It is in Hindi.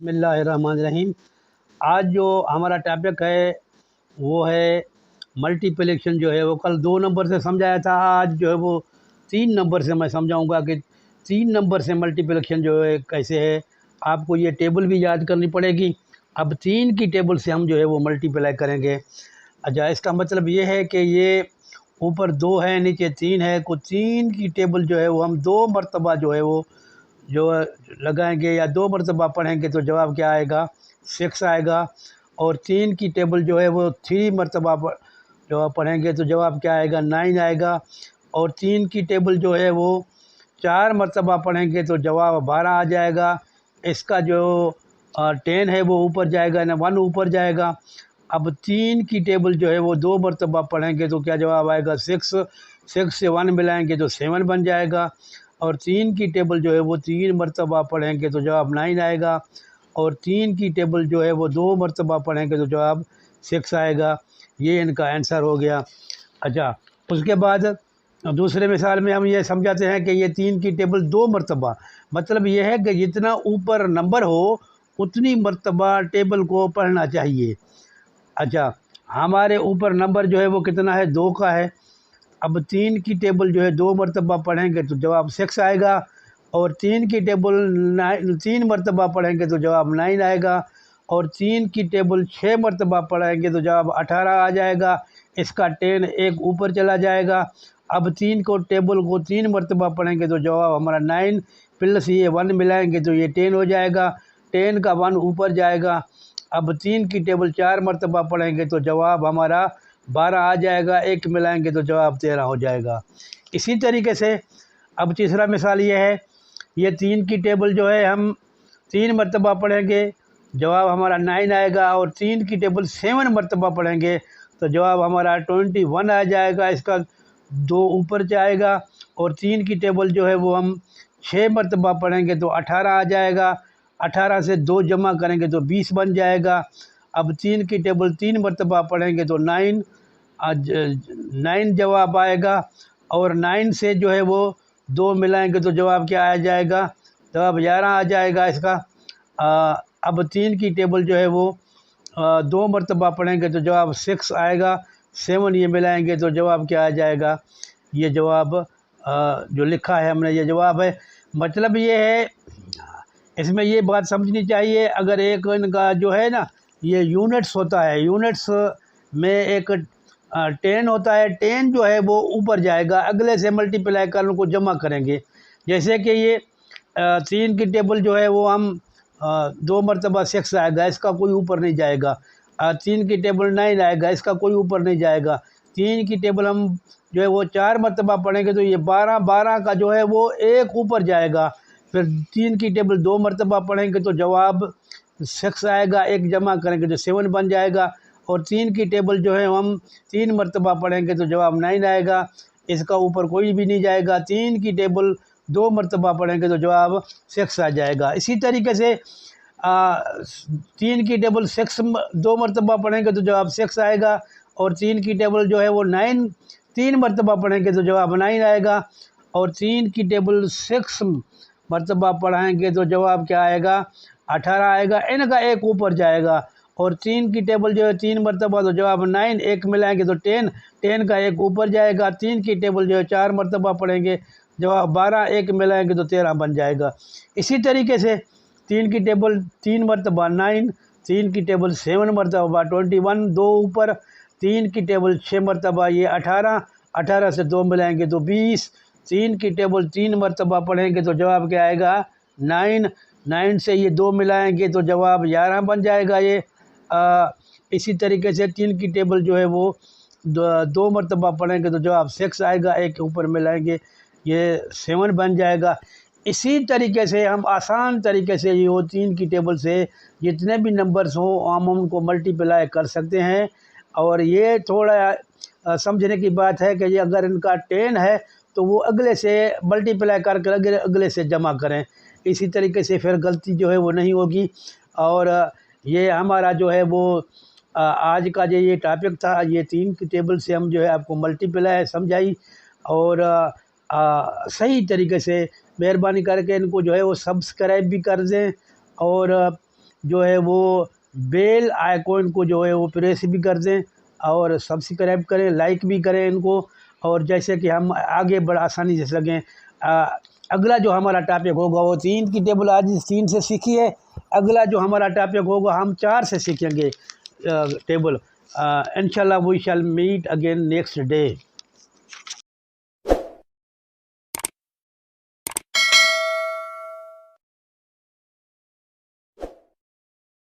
बिस्मिल्लाहिर्रहमानिर्रहीम। आज जो हमारा टॉपिक है वो है मल्टीप्लिकेशन। जो है वो कल 2 नंबर से समझाया था, आज जो है वो 3 नंबर से मैं समझाऊंगा कि 3 नंबर से मल्टीप्लिकेशन जो है कैसे है। आपको ये टेबल भी याद करनी पड़ेगी। अब 3 की टेबल से हम जो है वो मल्टीप्लाई करेंगे। अच्छा, इसका मतलब ये है कि ये ऊपर 2 है, नीचे 3 है, को 3 की टेबल जो है वो हम 2 मरतबा जो है वो जो लगाएंगे या 2 मरतबा पढ़ेंगे तो जवाब क्या आएगा, 6 आएगा। और 3 की टेबल जो है वो 3 मरतबा जवाब पढ़ेंगे तो जवाब क्या आएगा, 9 आएगा। और 3 की टेबल जो है वो 4 मरतबा पढ़ेंगे तो जवाब 12 आ जाएगा। इसका जो 10 है वो ऊपर जाएगा ना, 1 ऊपर जाएगा। अब 3 की टेबल जो है वो 2 मरतबा पढ़ेंगे तो क्या जवाब आएगा, 6। 6 से 1 मिलाएंगे तो 7 बन जाएगा। और 3 की टेबल जो है वो 3 मरतबा पढ़ेंगे तो जवाब 9 आएगा। और 3 की टेबल जो है वो 2 मरतबा पढ़ेंगे तो जवाब 6 आएगा। ये इनका आंसर हो गया। अच्छा, उसके बाद दूसरे मिसाल में हम ये समझाते हैं कि ये 3 की टेबल 2 मरतबा, मतलब ये है कि जितना ऊपर नंबर हो उतनी मरतबा टेबल को पढ़ना चाहिए। अच्छा, हमारे ऊपर नंबर जो है वो कितना है, 2 का है। अब 3 की टेबल जो है 2 मरतबा पढ़ेंगे तो जवाब 6 आएगा। और 3 की टेबल 3 मरतबा पढ़ेंगे तो जवाब 9 आएगा। और 3 की टेबल 6 मरतबा पढ़ेंगे तो जवाब 18 आ जाएगा। इसका 10 एक ऊपर चला जाएगा। अब 3 को टेबल को 3 मरतबा पढ़ेंगे तो जवाब हमारा 9 प्लस ये 1 मिलाएंगे तो ये 10 हो जाएगा। 10 का 1 ऊपर जाएगा। अब 3 की टेबल 4 मरतबा पढ़ेंगे तो जवाब हमारा 12 आ जाएगा। 1 मिलाएंगे तो जवाब 13 हो जाएगा। इसी तरीके से अब तीसरा मिसाल ये है, ये 3 की टेबल जो है हम 3 मरतबा पढ़ेंगे, जवाब हमारा 9 आएगा। और 3 की टेबल 7 मरतबा पढ़ेंगे तो जवाब हमारा 21 आ जाएगा। इसका 2 ऊपर जाएगा। और 3 की टेबल जो है वो हम 6 मरतबा पढ़ेंगे तो 18 आ जाएगा। 18 से 2 जमा करेंगे तो 20 बन जाएगा। अब 3 की टेबल 3 मरतबा पढ़ेंगे तो 9 9 जवाब आएगा। और 9 से जो है वो 2 मिलाएंगे तो जवाब क्या आ जाएगा, जवाब 11 आ जाएगा इसका। अब 3 की टेबल जो है वो 2 मरतबा पढ़ेंगे तो जवाब 6 आएगा। 7 ये मिलाएंगे तो जवाब क्या आ जाएगा, ये जवाब जो लिखा है हमने ये जवाब है। मतलब ये है, इसमें ये बात समझनी चाहिए, अगर एक इनका जो है ना ये यूनिट्स होता है, यूनिट्स में एक 10 होता है। 10 जो है वो ऊपर जाएगा, अगले से मल्टीप्लाई कर उनको जमा करेंगे। जैसे कि ये 3 की टेबल जो है वो हम 2 मरतबा 6 आएगा, इसका कोई ऊपर नहीं जाएगा। 3 की टेबल 9 आएगा, इसका कोई ऊपर नहीं जाएगा। 3 की टेबल हम जो है वो 4 मरतबा पढ़ेंगे तो ये 12 12 का जो है वो एक ऊपर जाएगा। फिर 3 की टेबल 2 मरतबा पढ़ेंगे तो जवाब 6 आएगा। एक जमा करेंगे तो 7 बन जाएगा। और 3 की टेबल जो है हम 3 मरतबा पढ़ेंगे तो जवाब 9 आएगा। इसका ऊपर कोई भी नहीं जाएगा। 3 की टेबल 2 मरतबा पढ़ेंगे तो जवाब 6 आ जाएगा। इसी तरीके से 3 की टेबल 6 2 मरतबा पढ़ेंगे तो जवाब 6 आएगा। और 3 की टेबल जो है वो 9 3 मरतबा पढ़ेंगे तो जवाब 9 आएगा। और 3 की टेबल 6 मरतबा पढ़ाएंगे तो जवाब क्या आएगा, 18 आएगा। इनका एक ऊपर जाएगा। और 3 की टेबल जो है 3 मरतबा तो जवाब 9, एक मिलाएंगे तो 10, 10 का एक ऊपर जाएगा। 3 की टेबल जो है 4 मरतबा पढ़ेंगे, जवाब 12, एक मिलाएंगे तो 13 बन जाएगा। इसी तरीके से 3 की टेबल 3 मरतबा 9, 3 की टेबल 7 मरतबा 21, 2 ऊपर। 3 की टेबल 6 मरतबा ये 18, 18 से 2 मिलाएंगे तो 20। 3 की टेबल 3 मरतबा पढ़ेंगे तो जवाब क्या आएगा, 9, 9 से ये 2 मिलाएंगे तो जवाब 11 बन जाएगा ये। इसी तरीके से 3 की टेबल जो है वो 2 मरतबा पढ़ेंगे तो जवाब 6 आएगा। एक ऊपर मिलाएंगे ये 7 बन जाएगा। इसी तरीके से हम आसान तरीके से ये वो 3 की टेबल से जितने भी नंबर्स हों हम उनको मल्टीप्लाई कर सकते हैं। और ये थोड़ा समझने की बात है कि ये अगर इनका 10 है तो वो अगले से मल्टीप्लाई करके अगले से जमा करें। इसी तरीके से फिर गलती जो है वो नहीं होगी। और ये हमारा जो है वो आज का जो ये टॉपिक था, ये 3 की टेबल से हम जो है आपको मल्टीप्लाई समझाई। और सही तरीके से मेहरबानी करके इनको जो है वो सब्सक्राइब भी कर दें। और जो है वो बेल आइकॉन को जो है वो प्रेस भी कर दें और सब्सक्राइब करें, लाइक भी करें इनको, और जैसे कि हम आगे बड़ा आसानी से सकें। अगला जो हमारा टॉपिक होगा वो 3 की टेबल आज 3 से सीखी है। अगला जो हमारा टॉपिक होगा हम 4 से सीखेंगे टेबल। इंशाल्लाह we shall meet again next day.